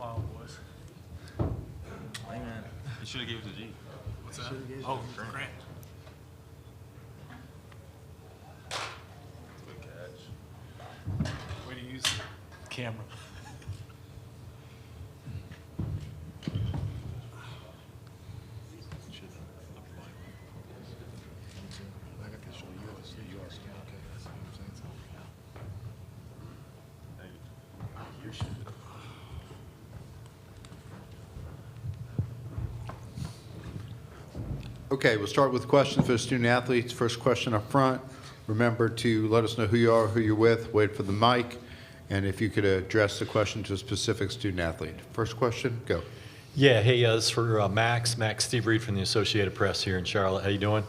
Wow, boys. Hey, man. You should have given it to G. What's that? Oh, Grant. Good catch. Way to use the camera. Okay, we'll start with questions for the student athletes. First question up front. Remember to let us know who you are, who you're with, wait for the mic, and if you could address the question to a specific student athlete. First question, go. Yeah, hey, this is for Max. Steve Reed from the Associated Press here in Charlotte. How you doing?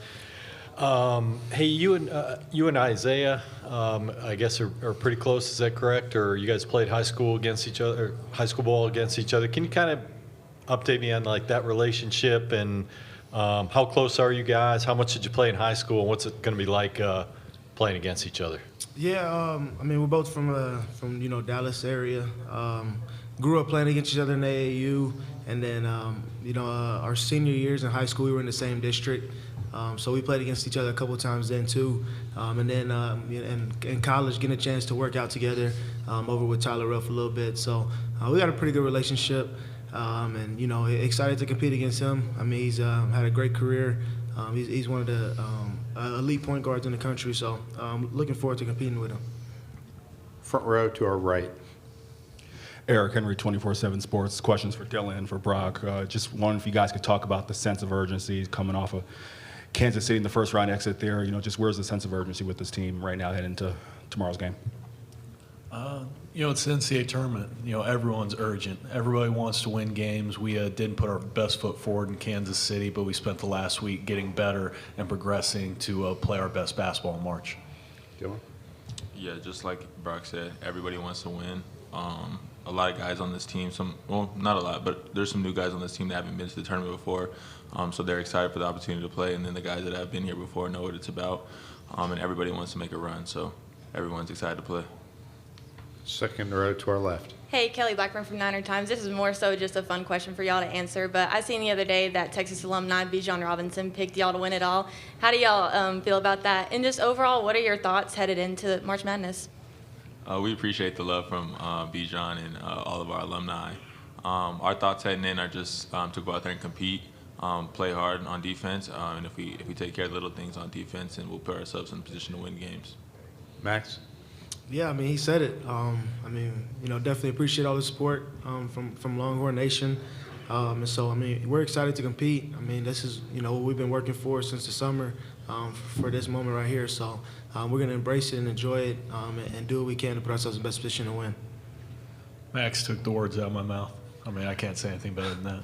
Hey, you and Isaiah, I guess are pretty close. Is that correct? Or you guys played high school against each other, or high school ball against each other? Can you kind of update me on like that relationship and how close are you guys? How much did you play in high school, and what's it going to be like playing against each other? Yeah, I mean, we're both from Dallas area. Grew up playing against each other in the AAU, and then our senior years in high school, we were in the same district. So we played against each other a couple of times then too, and then in college, getting a chance to work out together over with Tyler Ruff a little bit. So we got a pretty good relationship, and excited to compete against him. I mean, he's had a great career. He's one of the elite point guards in the country. So looking forward to competing with him. Front row to our right. Eric Henry, 24/7 Sports. Questions for Dylan and for Brock. Just wondering if you guys could talk about the sense of urgency coming off of Kansas City in the first round exit there. Just where's the sense of urgency with this team right now heading into tomorrow's game? It's the NCAA tournament. Everyone's urgent. Everybody wants to win games. We didn't put our best foot forward in Kansas City, but we spent the last week getting better and progressing to play our best basketball in March. Dylan? Yeah, just like Brock said, everybody wants to win. A lot of guys on this team, not a lot, but there's some new guys on this team that haven't been to the tournament before, so they're excited for the opportunity to play, and then the guys that have been here before know what it's about, and everybody wants to make a run, so everyone's excited to play. Second row to our left. Hey, Kelly Blackburn from Niner Times. This is more so just a fun question for y'all to answer, but I seen the other day that Texas alumni Bijan Robinson picked y'all to win it all. How do y'all feel about that? And just overall, what are your thoughts headed into March Madness? We appreciate the love from Bijan and all of our alumni. Our thoughts heading in are just to go out there and compete, play hard on defense, and if we take care of the little things on defense, and we'll put ourselves in a position to win games. Max? Yeah, I mean, he said it. Definitely appreciate all the support from Longhorn Nation. And so, we're excited to compete. This is, what we've been working for since the summer for this moment right here. So we're going to embrace it and enjoy it and do what we can to put ourselves in the best position to win. Max took the words out of my mouth. I can't say anything better than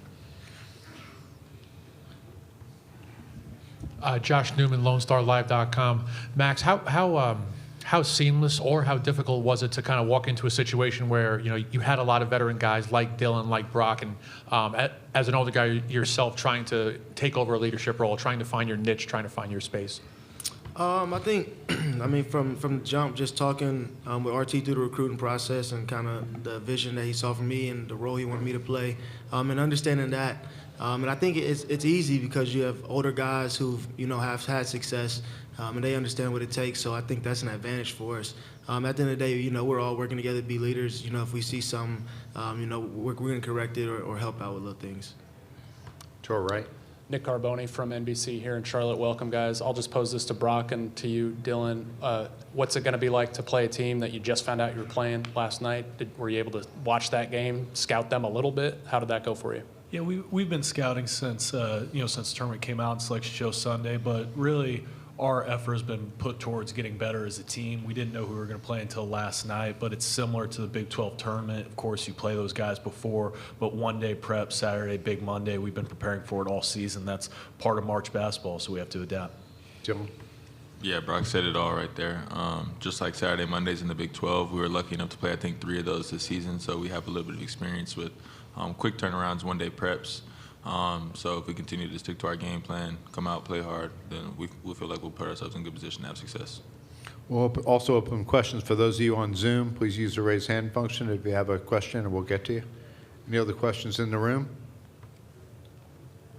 that. Josh Newman, LoneStarLive.com. Max, how seamless or how difficult was it to kind of walk into a situation where you had a lot of veteran guys like Dylan, like Brock, and as an older guy yourself, trying to take over a leadership role, trying to find your niche, trying to find your space? I think, from the jump, just talking with RT through the recruiting process and kind of the vision that he saw for me and the role he wanted me to play, and understanding that. And I think it's easy because you have older guys who have had success, and they understand what it takes. So I think that's an advantage for us. At the end of the day, we're all working together to be leaders. If we see something, we're going to correct it or help out with little things. To our right. Nick Carboni from NBC here in Charlotte. Welcome, guys. I'll just pose this to Brock and to you, Dylan. What's it going to be like to play a team that you just found out you were playing last night? Were you able to watch that game, scout them a little bit? How did that go for you? Yeah, we've been scouting since since the tournament came out and Selection Show Sunday, but really our effort has been put towards getting better as a team. We didn't know who we were going to play until last night, but it's similar to the Big 12 tournament. Of course, you play those guys before, but one-day prep, Saturday, Big Monday, we've been preparing for it all season. That's part of March basketball, so we have to adapt. Dylan? Yeah, Brock said it all right there. Just like Saturday, Mondays in the Big 12, we were lucky enough to play, I think, 3 of those this season, so we have a little bit of experience with quick turnarounds, one-day preps. So if we continue to stick to our game plan, come out, play hard, then we feel like we'll put ourselves in a good position to have success. We'll also open questions for those of you on Zoom. Please use the raise hand function if you have a question, and we'll get to you. Any other questions in the room?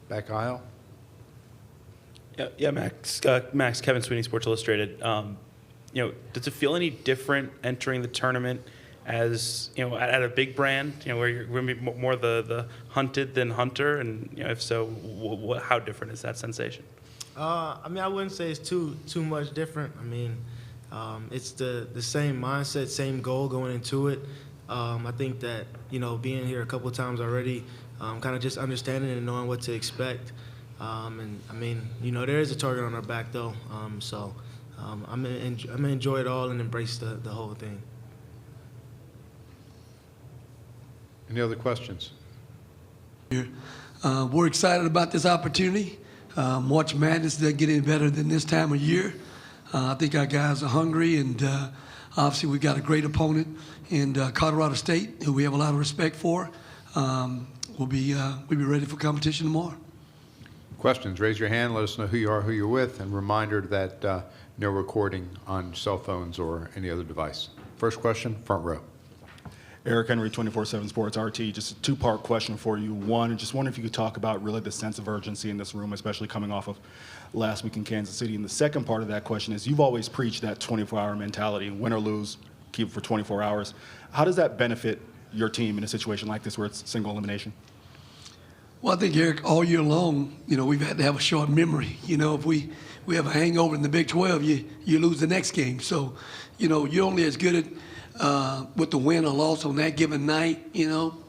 Back aisle. Yeah, Max. Max, Kevin Sweeney, Sports Illustrated. Does it feel any different entering the tournament as at a big brand? Where you're going to be more the hunted than hunter, and if so, how different is that sensation? I mean, I wouldn't say it's too much different. I mean, it's the same mindset, same goal going into it. I think that being here a couple of times already, kind of just understanding and knowing what to expect. And I mean, there is a target on our back though. So I'm gonna enjoy it all and embrace the whole thing. Any other questions? We're excited about this opportunity. March Madness doesn't get any better than this time of year. I think our guys are hungry, and obviously we've got a great opponent in Colorado State, who we have a lot of respect for. We'll be ready for competition tomorrow. Questions? Raise your hand. Let us know who you are, who you're with, and reminder that no recording on cell phones or any other device. First question, front row. Eric Henry, 24/7 Sports RT. Just a two-part question for you. One, just wondering if you could talk about really the sense of urgency in this room, especially coming off of last week in Kansas City. And the second part of that question is, you've always preached that 24-hour mentality, win or lose, keep it for 24 hours. How does that benefit your team in a situation like this where it's single elimination? Well, I think, Eric, all year long, we've had to have a short memory. If we have a hangover in the Big 12, you lose the next game. So, you're only as good at with the win or loss on that given night.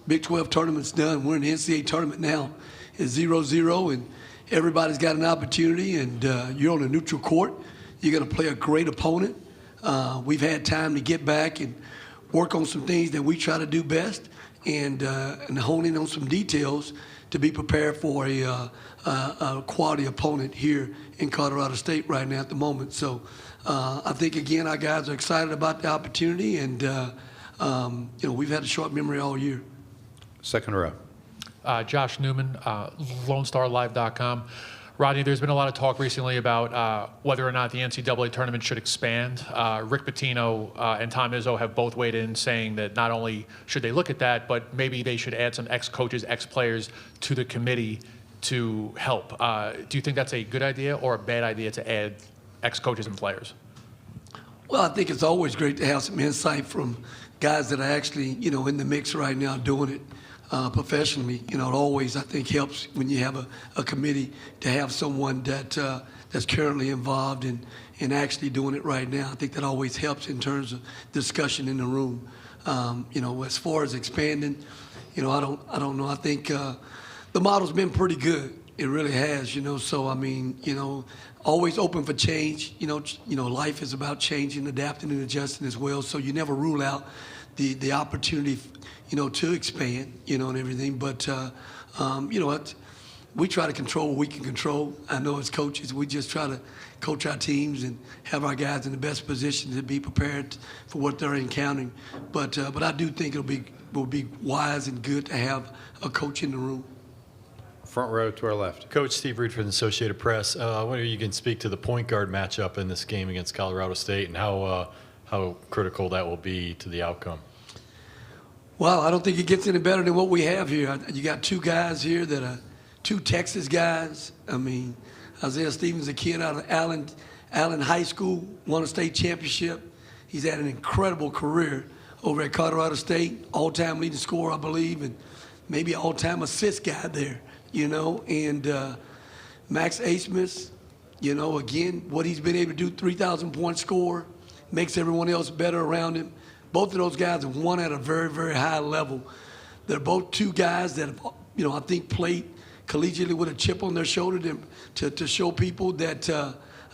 Big 12 tournament's done. We're in the NCAA tournament now. It's 0-0, and everybody's got an opportunity, and you're on a neutral court. You're going to play a great opponent. We've had time to get back and work on some things that we try to do best, and hone in on some details to be prepared for a quality opponent here in Colorado State right now at the moment. So I think, again, our guys are excited about the opportunity, and we've had a short memory all year. Second row. Josh Newman, LoneStarLive.com. Rodney, there's been a lot of talk recently about whether or not the NCAA tournament should expand. Rick Pitino and Tom Izzo have both weighed in saying that not only should they look at that, but maybe they should add some ex-coaches, ex-players to the committee to help. Do you think that's a good idea or a bad idea to add ex-coaches and players? Well, I think it's always great to have some insight from guys that are actually, in the mix right now doing it professionally. It always, I think, helps when you have a committee to have someone that's currently involved in actually doing it right now. I think that always helps in terms of discussion in the room. As far as expanding, I don't know. I think the model's been pretty good. It really has, So I mean, always open for change. Life is about changing, adapting, and adjusting as well. So you never rule out the opportunity, to expand, and everything. But we try to control what we can control. I know as coaches, we just try to coach our teams and have our guys in the best position to be prepared for what they're encountering. But I do think it will be wise and good to have a coach in the room. Front row to our left. Coach Steve Reed from the Associated Press. I wonder if you can speak to the point guard matchup in this game against Colorado State and how critical that will be to the outcome. Well, I don't think it gets any better than what we have here. You got two guys here that are two Texas guys. I mean, Isaiah Stevens, a kid out of Allen High School, won a state championship. He's had an incredible career over at Colorado State, all-time leading scorer, I believe, and maybe all-time assist guy there, And Max Asmus, again, what he's been able to do, 3,000-point score, makes everyone else better around him. Both of those guys have won at a very, very high level. They're both two guys that have, I think played collegiately with a chip on their shoulder to show people that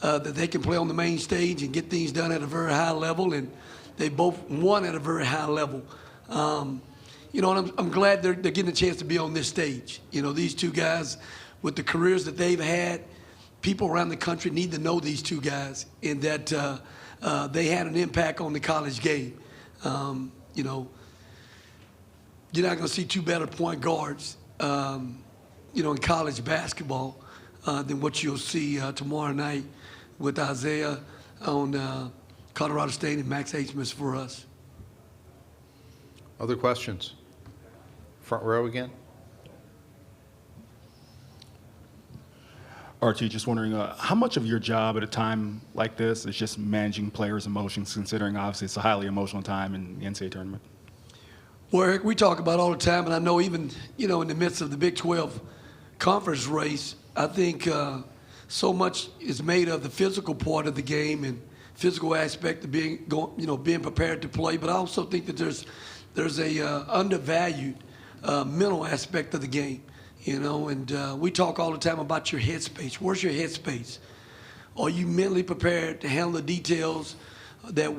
that they can play on the main stage and get things done at a very high level, and they both won at a very high level. And I'm glad they're getting a chance to be on this stage. These two guys, with the careers that they've had, people around the country need to know these two guys, and that they had an impact on the college game. You're not going to see two better point guards, in college basketball than what you'll see tomorrow night with Isaiah on Colorado State and Max Asmus for us. Other questions? front row again. Archie, just wondering, how much of your job at a time like this is just managing players' emotions, considering obviously it's a highly emotional time in the NCAA tournament? Well, Eric, we talk about all the time, and I know even, in the midst of the Big 12 conference race, I think so much is made of the physical part of the game and physical aspect of being prepared to play. But I also think that there's a undervalued mental aspect of the game, and we talk all the time about your headspace. Where's your headspace? Are you mentally prepared to handle the details that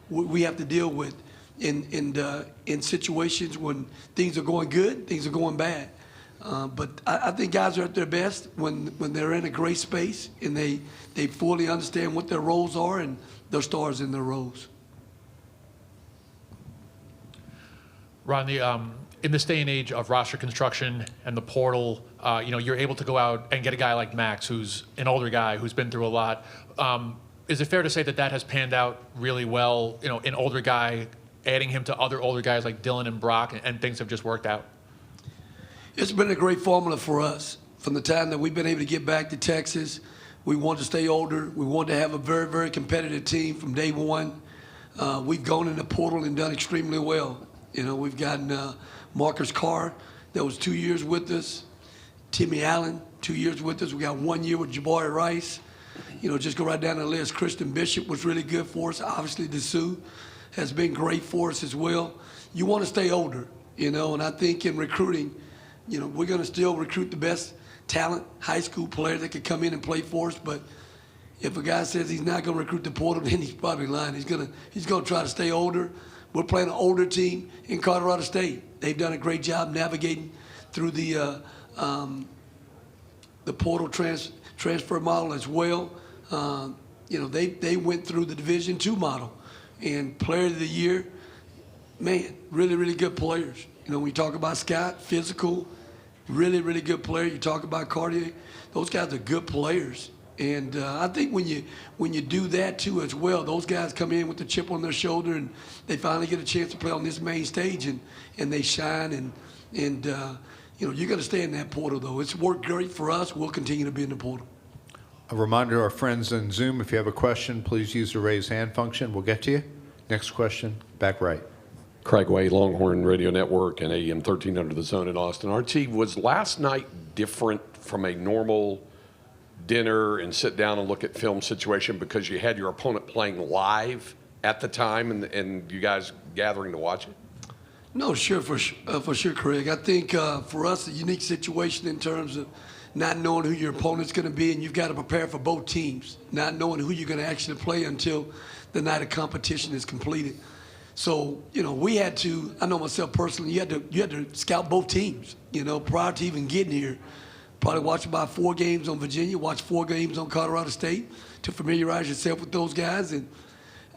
we have to deal with in situations when things are going good, things are going bad? But I think guys are at their best when they're in a great space and they fully understand what their roles are and their stars in their roles. Rodney, in this day and age of roster construction and the portal, you're able to go out and get a guy like Max, who's an older guy who's been through a lot. Is it fair to say that has panned out really well? An older guy, adding him to other older guys like Dylan and Brock, and things have just worked out? It's been a great formula for us. From the time that we've been able to get back to Texas, we wanted to stay older. We wanted to have a very, very competitive team from day one. We've gone in the portal and done extremely well. We've gotten Marcus Carr, that was 2 years with us. Timmy Allen, 2 years with us. We got 1 year with Jabari Rice. Just go right down the list. Kristen Bishop was really good for us. Obviously, Dessou has been great for us as well. You want to stay older, and I think in recruiting, we're going to still recruit the best talent, high school player that could come in and play for us. But if a guy says he's not going to recruit the portal, then he's probably lying. He's going to try to stay older. We're playing an older team in Colorado State. They've done a great job navigating through the portal transfer model as well. They went through the Division II model, and Player of the Year, man, really, really good players. When you talk about Scott, physical, really, really good player. You talk about Cartier, those guys are good players. And I think when you do that too as well, those guys come in with the chip on their shoulder and they finally get a chance to play on this main stage and they shine. And you're going to stay in that portal though. It's worked great for us. We'll continue to be in the portal. A reminder to our friends in Zoom, if you have a question, please use the raise hand function. We'll get to you. Next question, back right. Craig Way, Longhorn Radio Network and AM 1300 The Zone in Austin. Archie, was last night different from a normal dinner and sit down and look at film situation because you had your opponent playing live at the time and you guys gathering to watch it? No, sure, for sure, Craig. I think for us, a unique situation in terms of not knowing who your opponent's going to be, and you've got to prepare for both teams, not knowing who you're going to actually play until the night of competition is completed. So, we had to, I know myself personally, you had to scout both teams, prior to even getting here. Probably watch about 4 games on Virginia, watch 4 games on Colorado State to familiarize yourself with those guys. And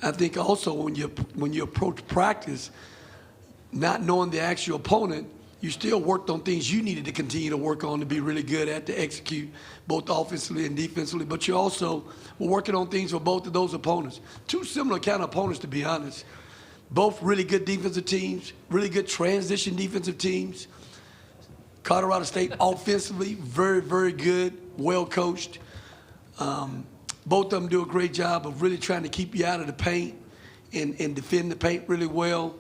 I think also when you approach practice, not knowing the actual opponent, you still worked on things you needed to continue to work on to be really good at, to execute both offensively and defensively. But you also were working on things for both of those opponents. 2 similar kind of opponents, to be honest. Both really good defensive teams, really good transition defensive teams. Colorado State offensively, very, very good, well coached. Both of them do a great job of really trying to keep you out of the paint and defend the paint really well.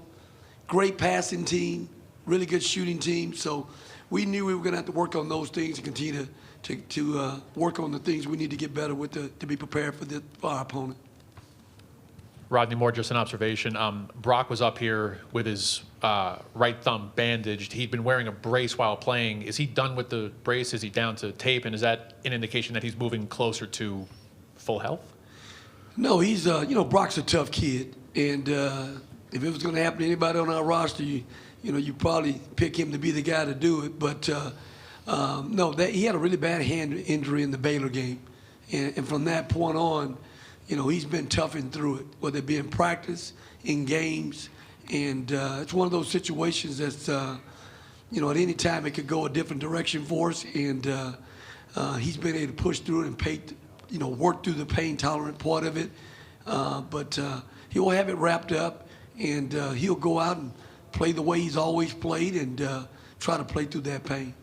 Great passing team, really good shooting team. So we knew we were going to have to work on those things and continue to work on the things we need to get better with to be prepared for our opponent. Rodney, more just an observation. Brock was up here with his right thumb bandaged. He'd been wearing a brace while playing. Is he done with the brace? Is he down to tape? And is that an indication that he's moving closer to full health? No, he's, Brock's a tough kid. And if it was going to happen to anybody on our roster, you probably pick him to be the guy to do it. But no, he had a really bad hand injury in the Baylor game. And from that point on, he's been toughing through it, whether it be in practice, in games. And it's one of those situations that's, at any time it could go a different direction for us. And he's been able to push through it and work through the pain-tolerant part of it. But he'll have it wrapped up, and he'll go out and play the way he's always played and try to play through that pain.